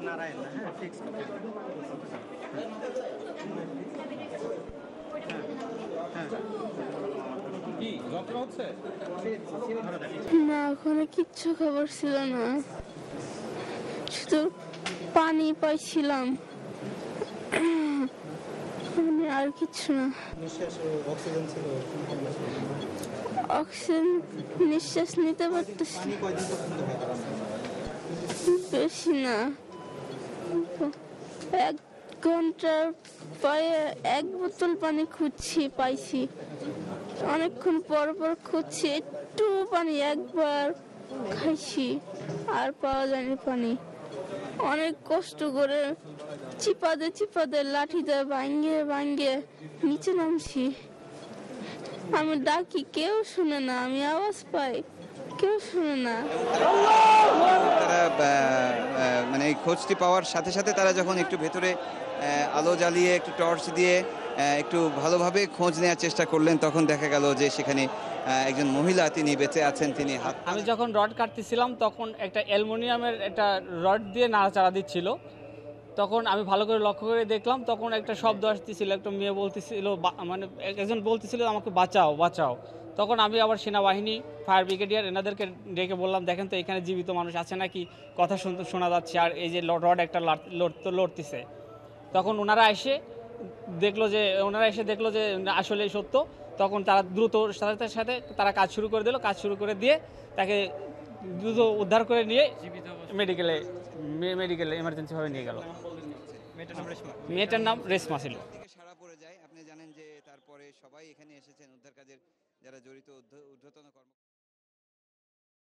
নারায়ণ না, হ্যাঁ ফিক্স করতে কি যন্ত্রণা হচ্ছে না, ওখানে কিচ্ছু খবর ছিল না, শুধু পানি পাইছিলাম, মানে আর কিছু না। অক্সিজেন ছিল, অক্সিজেন নিঃশ্বাস নিতে পারতেছি পানি কয়দিন পর্যন্ত হয় তারা? বেশি না, 1 ঘন্টার পায়ে 1 বোতল পানি খুঁজছি, পাইছি। অনেকক্ষণ পর পর খুঁজছি, একটু পানি একবার খাইছি, আর পাওয়া যায়নি পানি। অনেক কষ্ট করে চিপাদে লাঠিতে ভাঙ্গে ভাঙ্গে নিচে নামছি। আমি ডাকি, কেউ শুনে না, আমি আওয়াজ পাই, কেউ শুনে না। তারা মানে এই খোঁজটি পাওয়ার সাথে সাথে তারা যখন একটু ভেতরে আলো জ্বালিয়ে একটু টর্চ দিয়ে একটু ভালোভাবে খোঁজ নেওয়ার চেষ্টা করলেন, তখন দেখা গেল যে সেখানে একজন মহিলা, তিনি বেঁচে আছেন। তিনি আমি যখন রড কাটতেছিলাম তখন একটা অ্যালুমিনিয়ামের একটা রড দিয়ে নাড়াচাড়া দিচ্ছিল। তখন আমি ভালো করে লক্ষ্য করে দেখলাম, তখন একটা শব্দ আসতেছিল, একটা মেয়ে বলতেছিল, মানে একজন বলতেছিল আমাকে বাঁচাও বাঁচাও। তখন আমি আবার সেনাবাহিনী, ফায়ার ব্রিগেডিয়ার এনাদেরকে ডেকে বললাম, দেখেন তো এখানে জীবিত মানুষ আছে নাকি, কথা শোনা যাচ্ছে, আর এই যে রড একটা লড়তেছে। তখন ওনারা এসে দেখলো যে আসলে সত্য। তখন তারা দ্রুত সাথে সাথে তারা কাজ শুরু করে দিয়ে তাকে দ্রুত উদ্ধার করে নিয়ে মেডিকেলে এমার্জেন্সিভাবে নিয়ে গেল। মেয়েটার নাম রেশমা ছিল। সাড়া পড়ে যায়। আপনি জানেন যে তারপরে সবাই এখানে এসেছেন উদ্ধার কাজের, যারা জড়িত ঊর্ধ্বতন কর্ম